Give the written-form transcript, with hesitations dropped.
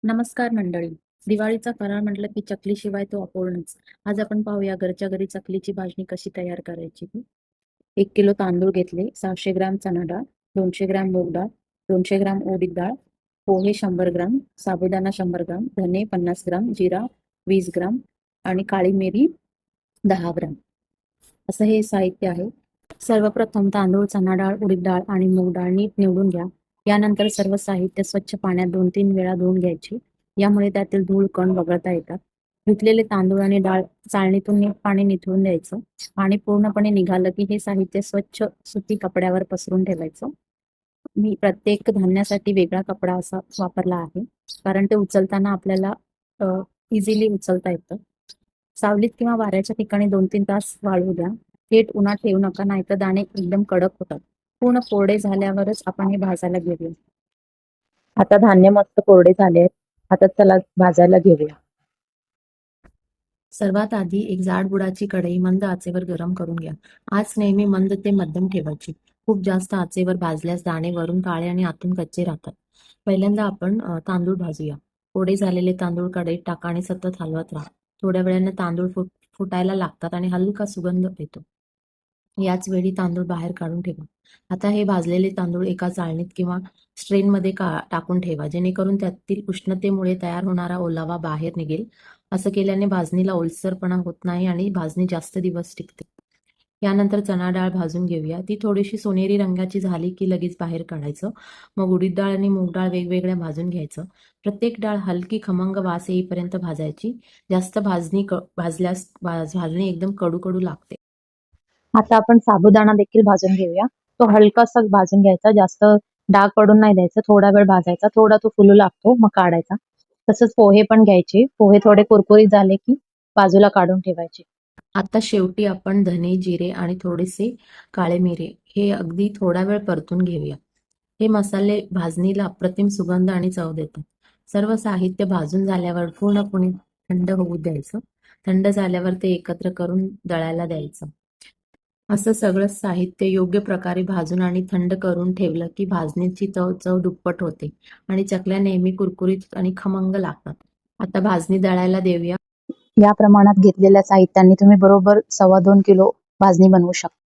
नमस्कार मंडळी. दिवाळीचा फराळ म्हटलं की चकलीशिवाय तो अपूर्णच. आज आपण पाहूया घरच्या घरी चकलीची भाजणी कशी तयार करायची. 1 किलो तांदूळ घेतले, 600 ग्राम चणा डाळ, 200 ग्राम मूग डाळ, 200 ग्राम उडीद डाळ, पोहे 100 ग्राम, साबुदाणा 100 ग्राम, धने 50 ग्राम, जिरा 20 ग्राम आणि काळी मिरी 10 ग्राम. असं हे साहित्य आहे. सर्वप्रथम तांदूळ, चणा डाळ, उडीद डाळ आणि मूग डाळ नीट निवडून घ्या. यानंतर सर्व साहित्य स्वच्छ पाण्यात 2-3 वेळा धुवून घ्यायचे. यामुळे त्यातील धूळ कण वगळता येतात. धुतलेले तांदूळ आणि डाळ चाळणीतून नीट पाणी निथळून द्यायचं. पाणी पूर्णपणे निघालं की हे साहित्य स्वच्छ सुती कपड्यावर पसरून ठेवायचं. मी प्रत्येक धान्यासाठी वेगळा कपडा असा वापरला आहे, कारण ते उचलताना आपल्याला इझिली उचलता येतं. सावलीत किंवा वाऱ्याच्या ठिकाणी 2-3 तास वाळू द्या. थेट उन्हात ठेवू नका, नाहीतर दाणे एकदम कडक होतात. पूर्ण कोरडे झाल्यावरच आपण हे भाजायला घेऊया. आता धान्य मस्त कोरडे झाले आहेत. आता चला भाजायला घेऊया. सर्वात आधी एक जाड बुडाची कढई मंद आचेवर गरम करून घ्या. आच नेहमी मंद ते मध्यम ठेवायची. खूप जास्त आचेवर भाजल्यास दाणे वरून काळे आणि आतून कच्चे राहतात. पहिल्यांदा आपण तांदूळ भाजूया. कोरडे झालेले तांदूळ कढईत टाका आणि सतत हलवत राहा. थोड्या वेळाने तांदूळ फुटायला लागतात आणि हलका सुगंध येतो. याच वेळी तांदूळ बाहेर काढून ठेवा. आता हे भाजलेले तांदूळ एका चाळणीत किंवा स्ट्रेनमध्ये टाकून ठेवा, जेणेकरून त्यातील उष्णतेमुळे तयार होणारा ओलावा बाहेर निघेल. असं केल्याने भाजणीला ओलसरपणा होत नाही आणि भाजणी जास्त दिवस टिकते. यानंतर चणा डाळ भाजून घेऊया. ती थोडीशी सोनेरी रंगाची झाली की लगेच बाहेर काढायचं. मग उडीद डाळ आणि मूग डाळ वेगवेगळ्या भाजून घ्यायचं. प्रत्येक डाळ हलकी खमंग वास येईपर्यंत भाजायची. जास्त भाजल्यास भाजणी एकदम कडू कडू लागते. आता आपण साबुदाणा देखील भाजून घेऊया. तो हलकासा भाजून घ्यायचा, जास्त डाग पडून नाही द्यायचा. थोडा वेळ भाजायचा, थोडा तो फुलू लागतो, मग काढायचा. तसंच पोहे पण घ्यायचे. पोहे थोडे कुरकुरीत झाले की बाजूला काढून ठेवायचे. आता शेवटी आपण धने, जिरे आणि थोडेसे काळे मिरे हे अगदी थोडा वेळ परतून घेऊया. हे मसाले भाजणीला अप्रतिम सुगंध आणि चव देतात. सर्व साहित्य भाजून झाल्यावर पूर्णपणे थंड होऊ द्यायचं. थंड झाल्यावर ते एकत्र करून दळायला द्यायचं. असं सगळं साहित्य योग्य प्रकारे भाजून आणि थंड करून ठेवलं की भाजणीची चव दुप्पट होते आणि चकल्या नेहमी कुरकुरीत आणि खमंग लागतात. आता भाजणी दळायला देऊया. या प्रमाणात घेतलेल्या साहित्याने तुम्ही बरोबर 2.25 किलो भाजणी बनवू शकता.